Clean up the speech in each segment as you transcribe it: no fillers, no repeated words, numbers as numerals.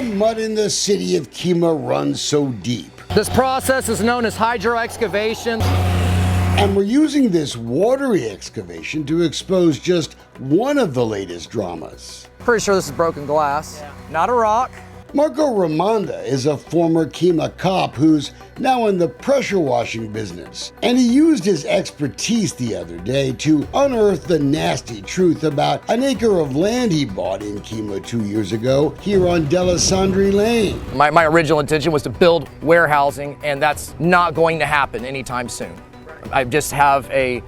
the mud in the city of Kemah runs so deep. This process is known as hydroexcavation. And we're using this watery excavation to expose just one of the latest dramas. Pretty sure this is broken glass, not a rock. Marco Ramonda is a former Kemah cop who's now in the pressure washing business. And he used his expertise the other day to unearth the nasty truth about an acre of land he bought in Kemah 2 years ago here on Delisandre Lane. My original intention was to build warehousing, and that's not going to happen anytime soon. I just have a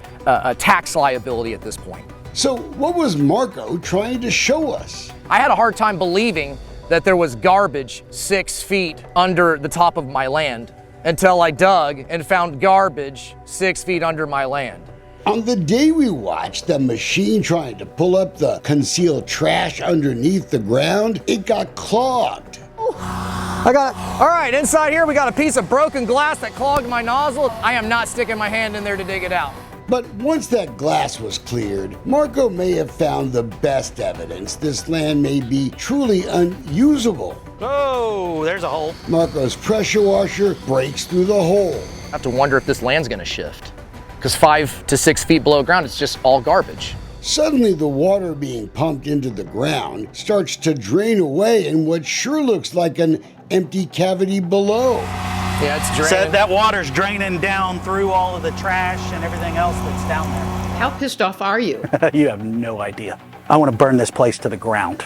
tax liability at this point. So what was Marco trying to show us? I had a hard time believing that there was garbage 6 feet under the top of my land until I dug and found garbage 6 feet under my land. On the day we watched the machine trying to pull up the concealed trash underneath the ground, it got clogged. All right, inside here we got a piece of broken glass that clogged my nozzle. I am not sticking my hand in there to dig it out. But once that glass was cleared, Marco may have found the best evidence this land may be truly unusable. Oh, there's a hole. Marco's pressure washer breaks through the hole. I have to wonder if this land's gonna shift, because 5 to 6 feet below ground, it's just all garbage. Suddenly, the water being pumped into the ground starts to drain away in what sure looks like an empty cavity below. Yeah, it's draining. So that water's draining down through all of the trash and everything else that's down there. How pissed off are you? You have no idea. I want to burn this place to the ground.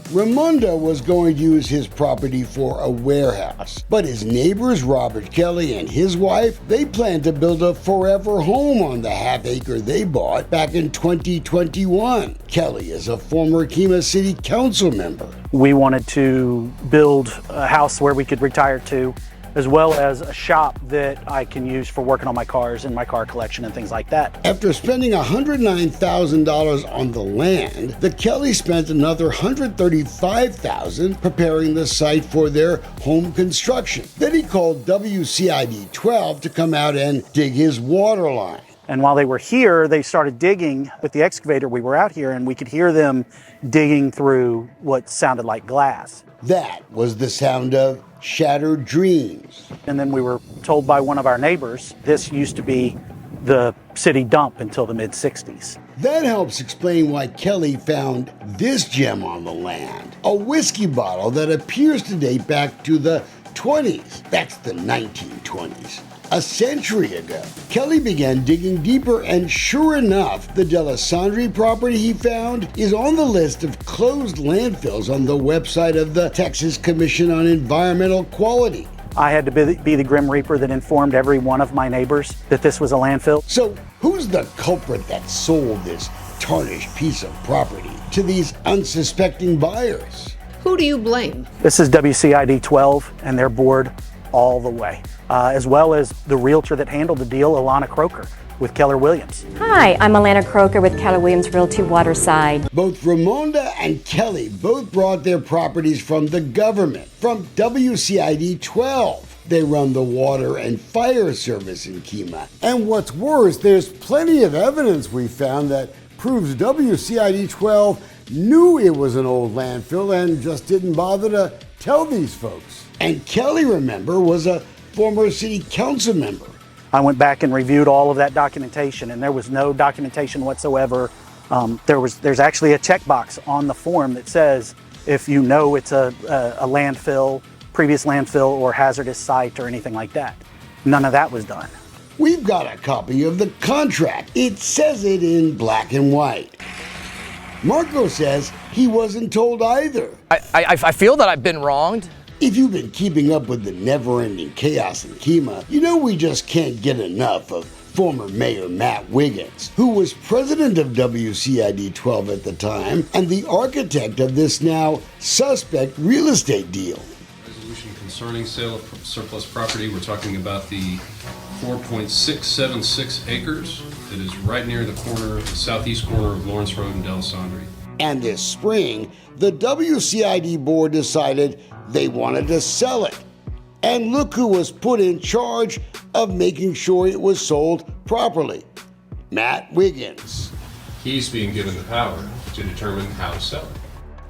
Ramonda was going to use his property for a warehouse, but his neighbors, Robert Kelly and his wife, they planned to build a forever home on the half-acre they bought back in 2021. Kelly is a former Kemah City Council member. We wanted to build a house where we could retire to, as well as a shop that I can use for working on my cars and my car collection and things like that. After spending $109,000 on the land, the Kellys spent another $135,000 preparing the site for their home construction. Then he called WCID 12 to come out and dig his water line. And while they were here, they started digging with the excavator. We were out here and we could hear them digging through what sounded like glass. That was the sound of shattered dreams. And then we were told by one of our neighbors, this used to be the city dump until the mid-60s. That helps explain why Kelly found this gem on the land, a whiskey bottle that appears to date back to the 20s. That's the 1920s. A century ago, Kelly began digging deeper, and sure enough, the Delisandre property he found is on the list of closed landfills on the website of the Texas Commission on Environmental Quality. I had to be the Grim Reaper that informed every one of my neighbors that this was a landfill. So who's the culprit that sold this tarnished piece of property to these unsuspecting buyers? Who do you blame? This is WCID 12 and their board all the way, as well as the realtor that handled the deal, Alana Croker, with Keller Williams. Hi, I'm Alana Croker with Keller Williams Realty Waterside. Both Ramonda and Kelly both brought their properties from the government, from WCID 12. They run the water and fire service in Kemah. And what's worse, there's plenty of evidence we found that proves WCID 12 knew it was an old landfill and just didn't bother to tell these folks. And Kelly, remember, was a former city council member. I went back and reviewed all of that documentation, and there was no documentation whatsoever. There's actually a checkbox on the form that says if you know it's a landfill, previous landfill, or hazardous site or anything like that. None of that was done. We've got a copy of the contract. It says it in black and white. Marco says he wasn't told either. I feel that I've been wronged. If you've been keeping up with the never-ending chaos in Kemah, you know we just can't get enough of former Mayor Matt Wiggins, who was president of WCID 12 at the time and the architect of this now suspect real estate deal. Resolution concerning sale of surplus property. We're talking about the 4.676 acres that is right near the southeast corner of Lawrence Road and Delisandre. And this spring, the WCID board decided they wanted to sell it. And look who was put in charge of making sure it was sold properly. Matt Wiggins. He's being given the power to determine how to sell it.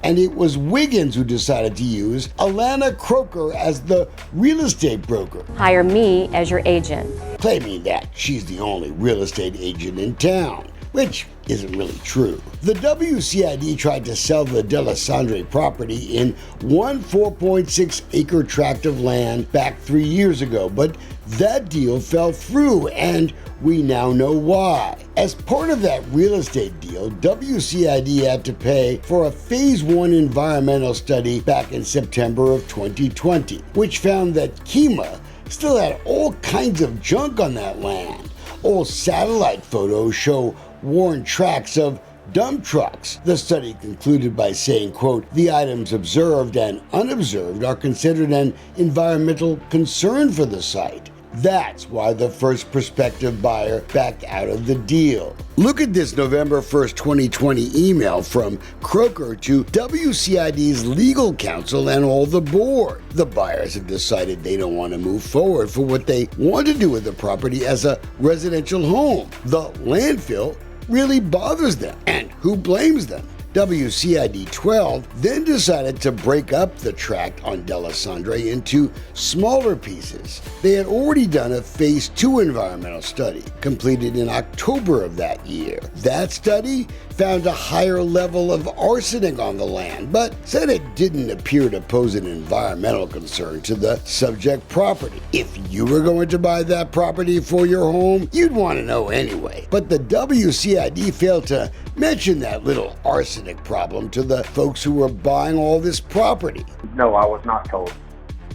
and it was Wiggins who decided to use Alana Croker as the real estate broker, Hire me as your agent. claiming that she's the only real estate agent in town, which isn't really true. The WCID tried to sell the D'Alessandri property in one 4.6 acre tract of land back 3 years ago, but that deal fell through, and we now know why. As part of that real estate deal, WCID had to pay for a Phase 1 environmental study back in September of 2020, which found that Kemah still had all kinds of junk on that land. Old satellite photos show worn tracks of dump trucks. The study concluded by saying, quote, "The items observed and unobserved are considered an environmental concern for the site." That's why the first prospective buyer backed out of the deal. Look at this November 1st, 2020 email from Croker to WCID's legal counsel and all the board. The buyers have decided they don't want to move forward for what they want to do with the property as a residential home. The landfill really bothers them, and who blames them? WCID 12 then decided to break up the tract on D'Alessandri into smaller pieces. They had already done a Phase 2 environmental study, completed in October of that year. That study found a higher level of arsenic on the land, but said it didn't appear to pose an environmental concern to the subject property. If you were going to buy that property for your home, you'd want to know anyway. But the WCID failed to mention that little arsenic problem to the folks who were buying all this property. No, I was not told.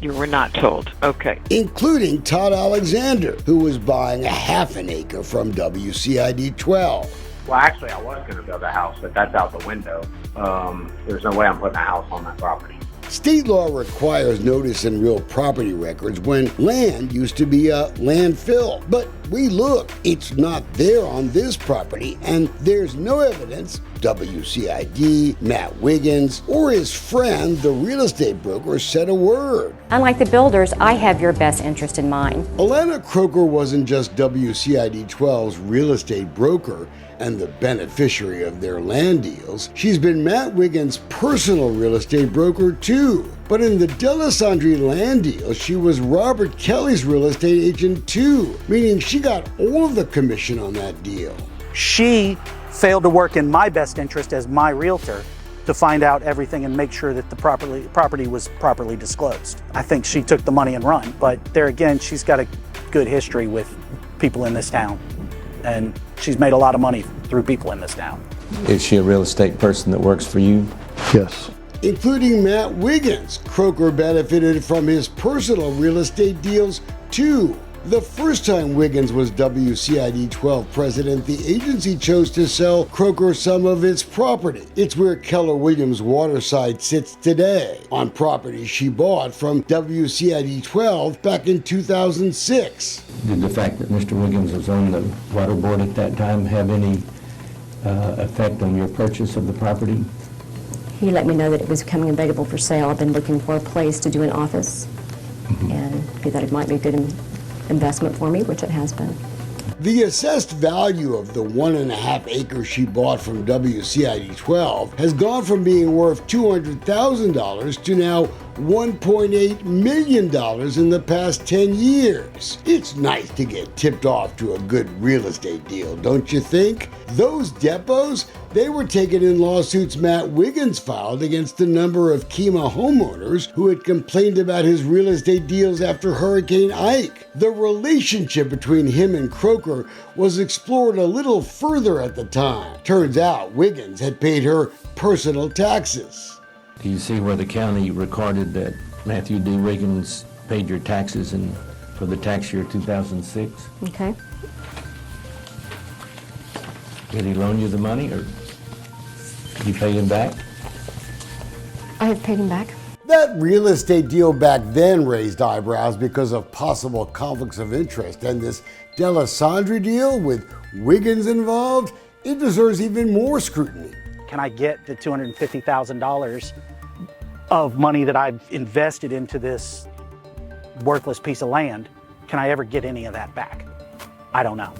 You were not told. Okay. Including Todd Alexander, who was buying a half an acre from WCID 12. Well, actually, I was going to build a house, but that's out the window. There's no way I'm putting a house on that property. State law requires notice in real property records when land used to be a landfill. But we look, it's not there on this property, and there's no evidence WCID, Matt Wiggins, or his friend, the real estate broker, said a word. Unlike the builders, I have your best interest in mind. Alana Croker wasn't just WCID 12's real estate broker and the beneficiary of their land deals. She's been Matt Wiggins' personal real estate broker too. But in the D'Alessandri land deal, she was Robert Kelly's real estate agent too, meaning she got all of the commission on that deal. She failed to work in my best interest as my realtor to find out everything and make sure that the property was properly disclosed. I think she took the money and run, but there again, she's got a good history with people in this town, and she's made a lot of money through people in this town. Is she a real estate person that works for you? Yes. Including Matt Wiggins, Croker benefited from his personal real estate deals too. The first time Wiggins was WCID 12 president, the agency chose to sell Croker some of its property. It's where Keller Williams Waterside sits today, on property she bought from WCID 12 back in 2006. Did the fact that Mr. Wiggins was on the water board at that time have any effect on your purchase of the property? He let me know that it was coming available for sale. I've been looking for a place to do an office, and he thought it might be a good investment for me, which it has been. The assessed value of the 1.5 acres she bought from WCID 12 has gone from being worth $200,000 to now $1.8 million in the past 10 years. It's nice to get tipped off to a good real estate deal, don't you think? Those depots, they were taken in lawsuits Matt Wiggins filed against a number of Kemah homeowners who had complained about his real estate deals after Hurricane Ike. The relationship between him and Croker was explored a little further at the time. Turns out Wiggins had paid her personal taxes. Do you see where the county recorded that Matthew D. Wiggins paid your taxes for the tax year 2006? Okay. Did he loan you the money, or did you pay him back? I have paid him back. That real estate deal back then raised eyebrows because of possible conflicts of interest, and this D'Alessandri deal with Wiggins involved, it deserves even more scrutiny. Can I get the $250,000 of money that I've invested into this worthless piece of land? Can I ever get any of that back? I don't know.